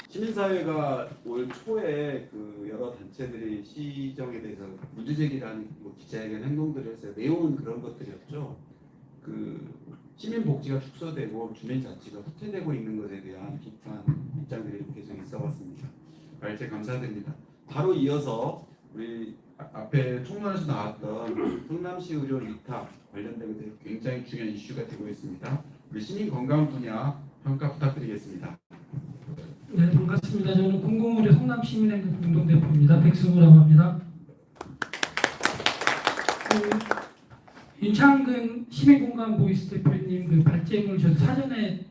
시민사회가 올 초에 그 여러 단체들이 시정에 대해서 문제제기라는 기자회견 행동들을 했어요. 내용은 그런 것들이었죠. 그 시민 복지가 축소되고 주민 자치가 후퇴되고 있는 것에 대한 비판 입장들이 계속 있어왔습니다. 발제 감사드립니다. 바로 이어서 우리 앞에 총론에서 나왔던 성남시 의료 위탁 관련된 굉장히 중요한 이슈가 되고 있습니다. 우리 시민 건강 분야 평가 부탁드리겠습니다. 네, 반갑습니다. 저는 공공의료 성남시민행동 공동대표입니다. 백승우라고 합니다. 윤창근 시민공간 보이스 대표님 그 발제물 저도 사전에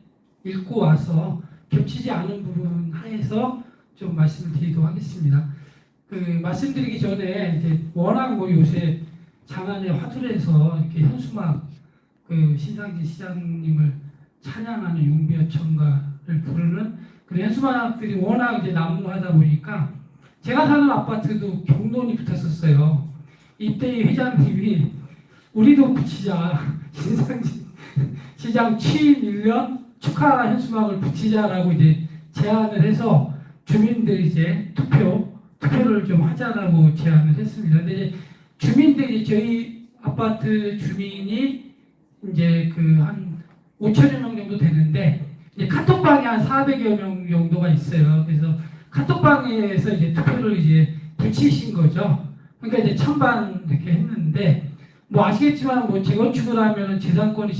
읽고 와서 겹치지 않은 부분 하에서 좀 말씀을 드리도록 하겠습니다. 그 말씀드리기 전에 이제 워낙 뭐 요새 장안에 화두에서 이렇게 현수막 그 신상진 시장님을 찬양하는 용비어천가를 부르는 그 현수막들이 워낙 이제 난무하다 보니까 제가 사는 아파트도 경론이 붙었었어요. 이때 회장님이 우리도 붙이자, 신상진 시장 취임 1년 축하 현수막을 붙이자라고 이제 제안을 해서 주민들이 이제 투표를 좀 하자라고 제안을 했습니다. 근데 이제 주민들이 저희 아파트 주민이 이제 그 한 5천여 명 정도 되는데 이제 카톡방에 한 400여 명 정도가 있어요. 그래서 카톡방에서 이제 투표를 이제 붙이신 거죠. 그러니까 이제 찬반 이렇게 했는데 뭐 아시겠지만 뭐 재건축을 하면은 재산권이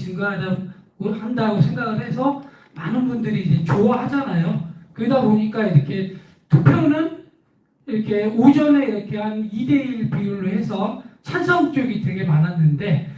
한다고 생각을 해서 많은 분들이 이제 좋아하잖아요. 그러다 보니까 이렇게 투표는 이렇게 오전에 이렇게 한 2대1 비율로 해서 찬성 쪽이 되게 많았는데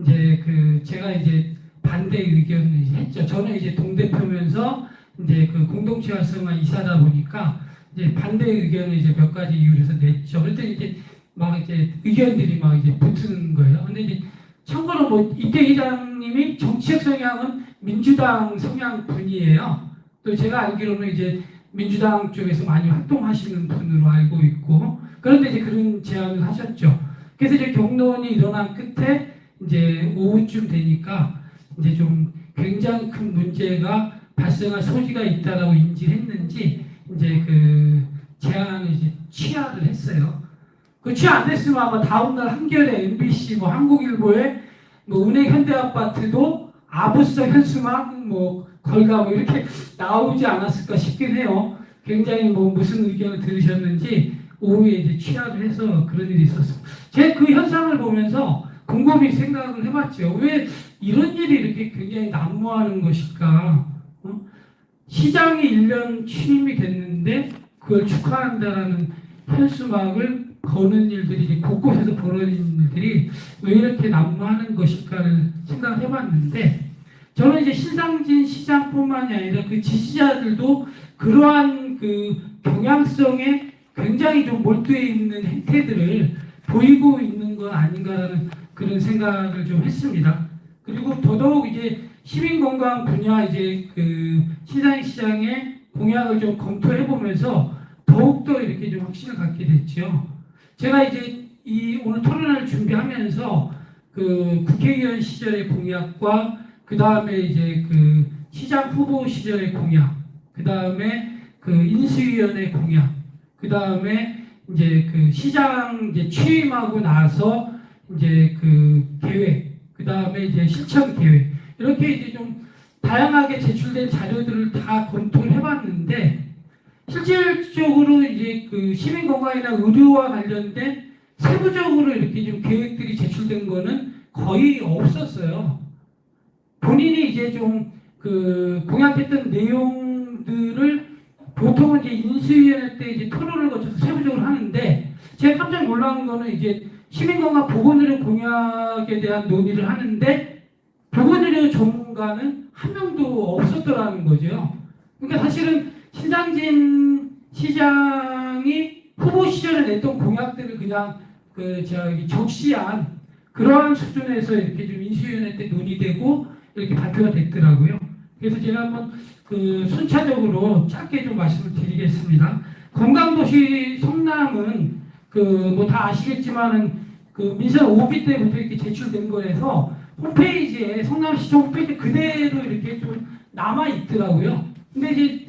이제 그 제가 이제 반대 의견을 했죠. 저는 이제 동대표면서 이제 그 공동체 활성화 이사다 보니까 이제 반대 의견을 이제 몇 가지 이유에서 냈죠. 그랬더니 이제 막 이제 의견들이 막 이제 붙는 거예요. 근데 이제 참고로 뭐 이태 회장님이 정치적 성향은 민주당 성향 분이에요. 또 제가 알기로는 이제 민주당 쪽에서 많이 활동하시는 분으로 알고 있고 그런데 이제 그런 제안을 하셨죠. 그래서 이제 경론이 일어난 끝에 이제 오후쯤 되니까 이제 좀 굉장히 큰 문제가 발생할 소지가 있다라고 인지했는지 이제 그 제안을 이제 취하를 했어요. 그 취하 안 됐으면 아마 다음날 한겨레, MBC, 뭐 한국일보에 뭐 은행 현대아파트도 아부성 현수막 뭐 걸가 뭐 이렇게 나오지 않았을까 싶긴 해요. 굉장히 뭐 무슨 의견을 들으셨는지 오후에 이제 취하를 해서 그런 일이 있었어요. 제가 그 현상을 보면서 곰곰이 생각을 해봤죠. 왜 이런 일이 이렇게 굉장히 난무하는 것일까? 시장이 1년 취임이 됐는데 그걸 축하한다라는 현수막을 거는 일들이 곳곳에서 벌어진 일들이 왜 이렇게 난무하는 것일까를 생각을 해봤는데 저는 이제 신상진 시장뿐만이 아니라 그 지지자들도 그러한 그 경향성에 굉장히 좀 몰두해 있는 행태들을 보이고 있는 건 아닌가라는 그런 생각을 좀 했습니다. 그리고 더더욱 이제 시민건강 분야 이제 그 신상진 시장의 공약을 좀 검토해 보면서 더욱더 이렇게 좀 확신을 갖게 됐죠. 제가 이제 이 오늘 토론을 준비하면서 그 국회의원 시절의 공약과 그 다음에 이제 그 시장 후보 시절의 공약, 그 다음에 그 인수위원회 공약, 그 다음에 이제 그 시장 이제 취임하고 나서 이제 그 계획, 그 다음에 이제 실천 계획 이렇게 이제 좀 다양하게 제출된 자료들을 다 검토를 해봤는데 실질적으로 이제 그 시민 건강이나 의료와 관련된 세부적으로 이렇게 좀 계획들이 제출된 거는 거의 없었어요. 본인이 이제 좀 그 공약했던 내용들을 보통은 이제 인수위원회 때 이제 토론을 거쳐서 세부적으로 하는데 제가 깜짝 놀란 거는 이제 시민건강 보건의료 공약에 대한 논의를 하는데 보건의료 전문가는 한 명도 없었더라는 거죠. 그러니까 사실은 신상진 시장이 후보 시절에 냈던 공약들을 그냥 그 저기 적시한 그러한 수준에서 이렇게 좀 인수위원회 때 논의되고 이렇게 발표가 됐더라고요. 그래서 제가 한번 그 순차적으로 짧게 좀 말씀을 드리겠습니다. 건강도시 성남은 그 뭐 다 아시겠지만은 그 민선 5기 때부터 이렇게 제출된 거라서 홈페이지에 성남시청 홈페이지 그대로 이렇게 좀 남아 있더라고요. 근데 이제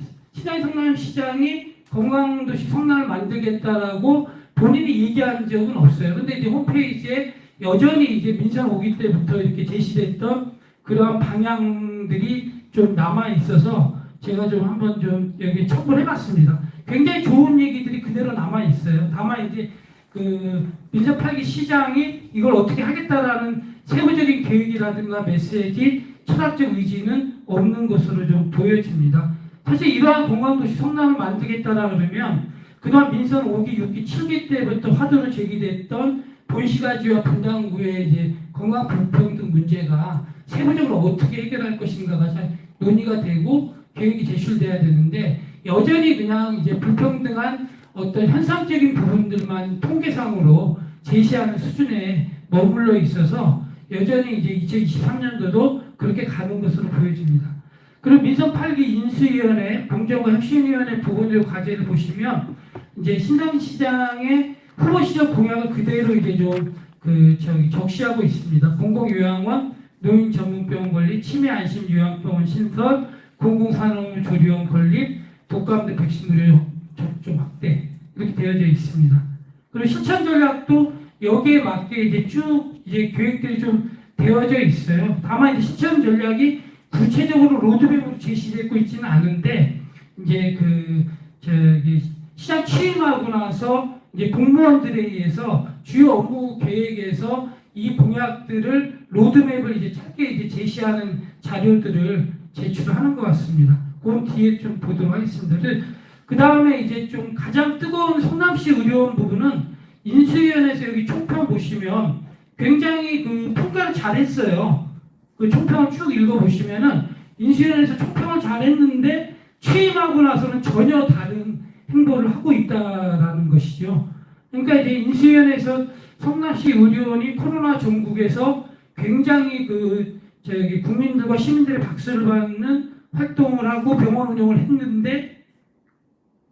신장 성남시장이 건강도시 성남을 만들겠다라고 본인이 얘기한 적은 없어요. 근데 이제 홈페이지에 여전히 이제 민선 오기 때부터 이렇게 제시됐던 그러한 방향들이 좀 남아 있어서 제가 좀 한번 좀 여기 첨부해봤습니다. 굉장히 좋은 얘기들이 그대로 남아 있어요. 다만 이제 그 민선 8기 시장이 이걸 어떻게 하겠다라는 세부적인 계획이라든가 메시지, 철학적 의지는 없는 것으로 좀 보여집니다. 사실 이러한 공항도시 성남을 만들겠다라 그러면 그동안 민선 5기, 6기, 7기 때부터 화두로 제기됐던 본시가지와 분당구의 이제 건강 불평등 문제가 세부적으로 어떻게 해결할 것인가가 잘 논의가 되고 계획이 제출돼야 되는데 여전히 그냥 이제 불평등한 어떤 현상적인 부분들만 통계상으로 제시하는 수준에 머물러 있어서 여전히 이제 2023년도도 그렇게 가는 것으로 보여집니다. 그리고 민선 8기 인수위원회, 공정과 혁신위원회 보건의료 과제를 보시면 이제 신당시장의 후보 시절 공약을 그대로 이제 좀 적시하고 있습니다. 공공요양원, 노인 전문병원 건립, 치매 안심 요양병원 신설, 공공산업조리원 건립, 독감대 백신 의료 접종 확대 이렇게 되어져 있습니다. 그리고 실천 전략도 여기에 맞게 이제 쭉 이제 계획들이 좀 되어져 있어요. 다만 이제 실천 전략이 구체적으로 로드맵으로 제시되고 있지는 않은데 이제 시장 취임하고 나서 이제 공무원들에 의해서 주요 업무 계획에서 이 공약들을 로드맵을 이제 짧게 이제 제시하는 자료들을 제출하는 것 같습니다. 그건 뒤에 좀 보도록 하겠습니다. 그 다음에 이제 좀 가장 뜨거운 성남시 의료원 부분은 인수위원회에서 여기 총평 보시면 굉장히 그 평가를 잘했어요. 그 총평을 쭉 읽어보시면은 인수위원회에서 총평을 잘했는데 취임하고 나서는 전혀 다른 행보를 하고 있다라는 것이죠. 그러니까 이제 인수위원회에서 성남시 의료원이 코로나 전국에서 굉장히 국민들과 시민들의 박수를 받는 활동을 하고 병원 운영을 했는데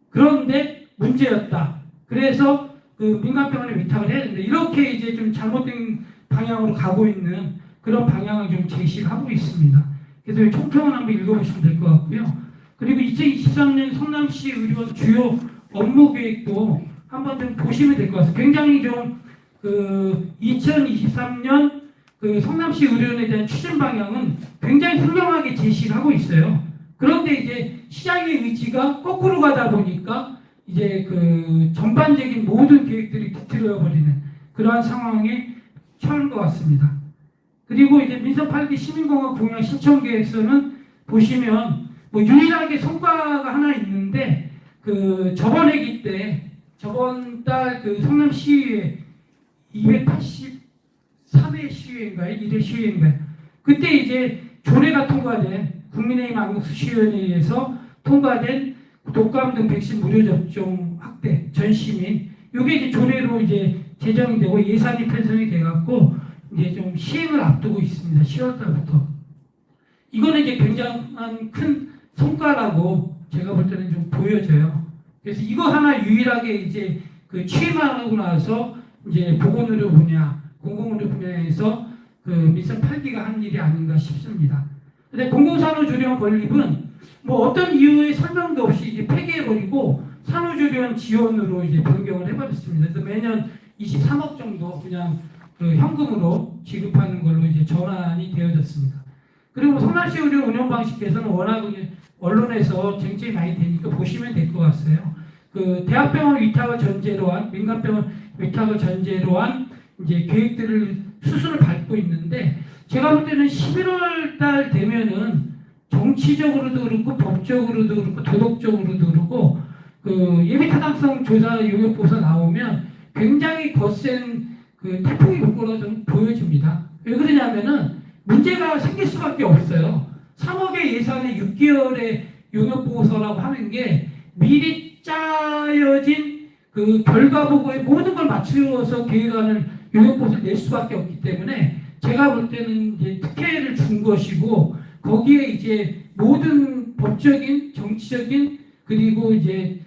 그런데 문제였다. 그래서 그 민간병원에 위탁을 해야 된다. 이렇게 이제 좀 잘못된 방향으로 가고 있는 그런 방향을 좀 제시하고 있습니다. 그래서 총평을 한번 읽어보시면 될 것 같고요. 그리고 2023년 성남시 의료원 주요 업무 계획도 한번 좀 보시면 될 것 같습니다. 굉장히 좀 2023년 성남시 의료원에 대한 추진 방향은 굉장히 훌륭하게 제시를 하고 있어요. 그런데 이제 시장의 의지가 거꾸로 가다 보니까 이제 전반적인 모든 계획들이 뒤틀려 버리는 그러한 상황에 처한 것 같습니다. 그리고 이제 민선 8기 시민공학 공약 실천 계획서는 보시면 유일하게 성과가 하나 있는데 저번 회기 때 저번 달 성남시의회 283회 시위인가요? 1회 시위인가요? 그때 이제 조례가 통과된 국민의힘 안국수시위원회에 의해서 통과된 독감 등 백신 무료 접종 확대 전 시민 이게 이제 조례로 이제 제정이 되고 예산이 편성이 돼갖고 이제 좀 시행을 앞두고 있습니다. 10월달부터 이거는 이제 굉장한 큰 성과라고 제가 볼 때는 좀 보여져요. 그래서 이거 하나 유일하게 이제 취임하고 나서 이제 보건의료 분야, 공공의료 분야에서 민선 8기가 한 일이 아닌가 싶습니다. 근데 공공산후조리원 건립은 어떤 이유의 설명도 없이 이제 폐기해버리고 산후조리원 지원으로 이제 변경을 해버렸습니다. 그래서 매년 23억 정도 그냥 현금으로 지급하는 걸로 이제 전환이 되어졌습니다. 그리고 성남시 의료 운영 방식에서는 워낙 언론에서 쟁점이 많이 되니까 보시면 될 것 같아요. 대학병원 위탁을 전제로 한 민간병원 위탁을 전제로 한 이제 계획들을 수순을 밟고 있는데 제가 볼 때는 11월 달 되면은 정치적으로도 그렇고 법적으로도 그렇고 도덕적으로도 그렇고 예비타당성 조사 용역보고서 나오면 굉장히 거센 태풍이 불 거라고 좀 보여집니다. 왜 그러냐면은 문제가 생길 수밖에 없어요. 3억의 예산에 6개월의 용역보고서라고 하는 게 미리 짜여진 결과 보고에 모든 걸 맞추어서 계획안을 용역보고서를 낼 수밖에 없기 때문에 제가 볼 때는 이제 특혜를 준 것이고 거기에 이제 모든 법적인, 정치적인 그리고 이제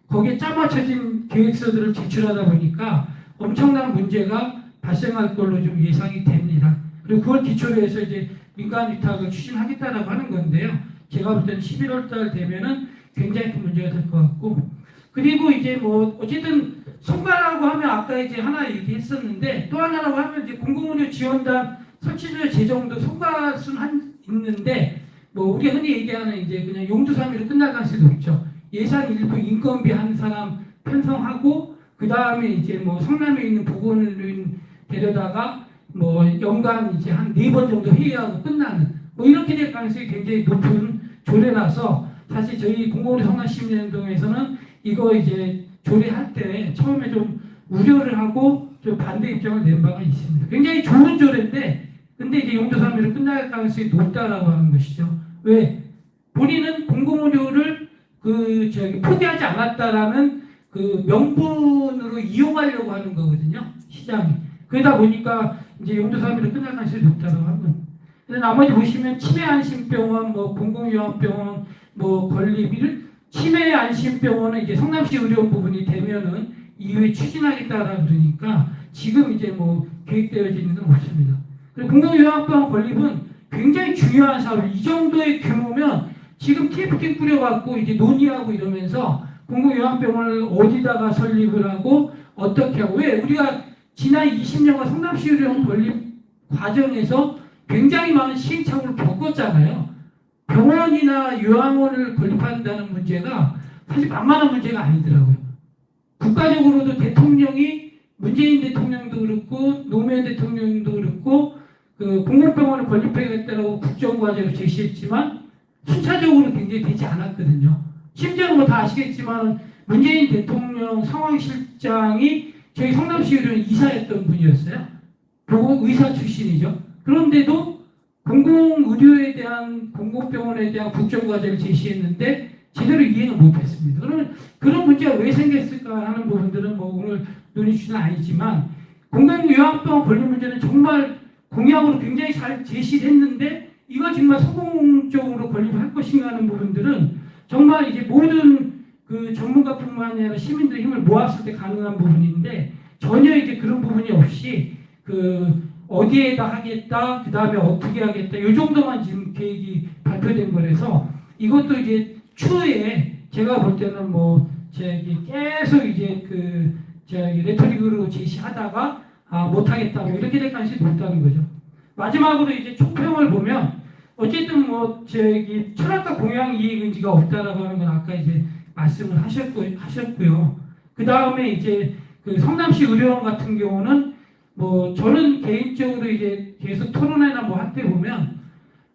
거기에 짜맞춰진 계획서들을 제출하다 보니까 엄청난 문제가 발생할 걸로 좀 예상이 됩니다. 그리고 그걸 기초로 해서 이제 민간 위탁을 추진하겠다라고 하는 건데요. 제가 볼 때는 11월 달 되면은 굉장히 큰 문제가 될 것 같고, 그리고 이제 뭐 어쨌든 성과라고 하면 아까 이제 하나 얘기했었는데, 또 하나라고 하면 이제 공공의료 지원단 설치료 재정도 성과순 있는데, 뭐 우리 흔히 얘기하는 이제 그냥 용두사미로 끝날 가능성이 높죠. 예산 일부 인건비 한 사람 편성하고, 그 다음에 이제 뭐 성남에 있는 보건의료인 데려다가 뭐 연간 이제 한 4번 정도 회의하고 끝나는, 뭐 이렇게 될 가능성이 굉장히 높은 조례라서, 사실 저희 공공의료 성남시민운동에서는 이거 이제 조례할 때 처음에 좀 우려를 하고 좀 반대 입장을 낸 바가 있습니다. 굉장히 좋은 조례인데, 근데 이제 용도사미로 끝날 가능성이 높다라고 하는 것이죠. 왜? 본인은 공공의료를 포기하지 않았다라는 그 명분으로 이용하려고 하는 거거든요. 시장이. 그러다 보니까 이제 용도사미로 끝날 가능성이 높다고 하는. 근데 나머지 보시면 치매안심병원, 뭐 공공요양병원, 뭐 건립, 치매안심병원은 이제 성남시 의료원 부분이 되면은 이후에 추진하겠다라고 그러니까 지금 이제 뭐 계획되어지는 건 없습니다. 그리고 공공요양병원 건립은 굉장히 중요한 사업. 이 정도의 규모면 지금 TF팀 꾸려갖고 이제 논의하고 이러면서 공공요양병원을 어디다가 설립을 하고 어떻게 하고, 왜 우리가 지난 20년간 성남시 의료원 건립 과정에서 굉장히 많은 시행착오를 겪었잖아요. 병원이나 요양원을 건립한다는 문제가 사실 만만한 문제가 아니더라고요. 국가적으로도 대통령이, 문재인 대통령도 그렇고 노무현 대통령도 그렇고 그 공공병원을 건립하겠다고 국정과제로 제시했지만 순차적으로 굉장히 되지 않았거든요. 심지어 뭐 다 아시겠지만 문재인 대통령 상황실장이 저희 성남시 의료원 이사였던 분이었어요. 의사 출신이죠. 그런데도 공공의료에 대한, 공공병원에 대한 국정과제를 제시했는데 제대로 이해는 못했습니다. 그러면 그런 문제가 왜 생겼을까 하는 부분들은 뭐 오늘 논의 주제는 아니지만, 공공요양병원 건립 문제는 정말 공약으로 굉장히 잘 제시했는데 이거 정말 성공적으로 건립할 것인가 하는 부분들은 정말 이제 모든 그 전문가뿐만 아니라 시민들의 힘을 모았을 때 가능한 부분인데, 전혀 이제 그런 부분이 없이 어디에다 하겠다, 그 다음에 어떻게 하겠다, 이 정도만 지금 계획이 발표된 거라서 이것도 이제 추후에 제가 볼 때는 뭐 계속 이제 레토릭으로 제시하다가 못하겠다, 뭐 이렇게 될 가능성이 높다는 거죠. 마지막으로 이제 총평을 보면 어쨌든 뭐 철학과 공약 이익 의지가 없다라고 하는 건 아까 이제 말씀을 하셨고요. 그 다음에 이제 그 성남시 의료원 같은 경우는 뭐 저는 개인적으로 이제 계속 토론회나 뭐 할 때 보면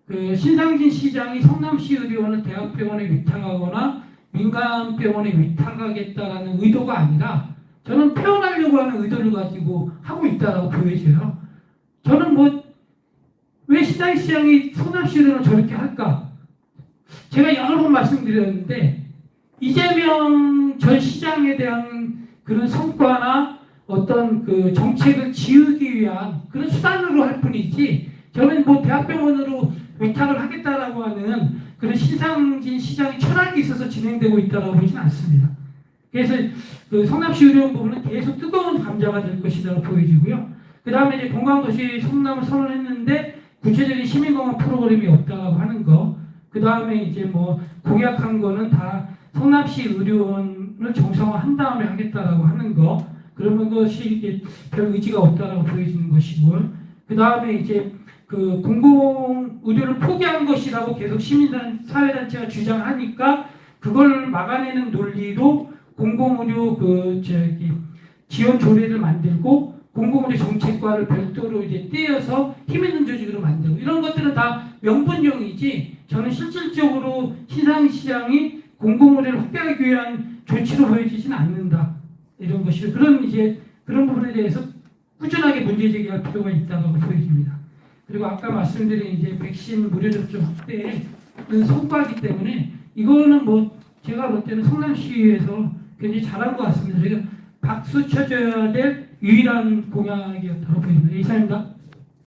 그 신상진 시장이 성남시 의료원을 대학병원에 위탁하거나 민간병원에 위탁하겠다라는 의도가 아니라 저는 표현하려고 하는 의도를 가지고 하고 있다라고 보여져요. 저는 뭐 왜 신상진 시장이 성남시 의료원을 저렇게 할까? 제가 여러 번 말씀드렸는데 이재명 전 시장에 대한 그런 성과나 어떤 그 정책을 지우기 위한 그런 수단으로 할 뿐이지, 저는 뭐 대학병원으로 위탁을 하겠다라고 하는 그런 신상진 시장의 철학이 있어서 진행되고 있다고 보지는 않습니다. 그래서 그 성남시 의료원 부분은 계속 뜨거운 감자가 될 것이라고 보여지고요. 그 다음에 이제 건강도시 성남을 선언했는데 구체적인 시민건강 프로그램이 없다고 하는 거, 그 다음에 이제 뭐 공약한 거는 다 성남시 의료원을 정상화한 다음에 하겠다라고 하는 거, 그러면 그것이 별 의지가 없다라고 보여지는 것이고, 그 다음에 이제 그 공공 의료를 포기한 것이라고 계속 사회단체가 주장하니까 그걸 막아내는 논리로 공공 의료 지원 조례를 만들고 공공의료 정책과를 별도로 이제 떼어서 힘 있는 조직으로 만들고, 이런 것들은 다 명분용이지 저는 실질적으로 시장이 공공의료를 확대하기 위한 조치로 보여지지는 않는다, 이런 것이 그런 부분에 대해서 꾸준하게 문제 제기할 필요가 있다고 보여집니다. 그리고 아까 말씀드린 이제 백신 무료 접종 확대의 성과이기 때문에 이거는 뭐 제가 볼 때는 성남시에서 굉장히 잘한 것 같습니다. 저희가 박수 쳐줘야 될 유일한 공약이었다고 보입니다. 이상입니다.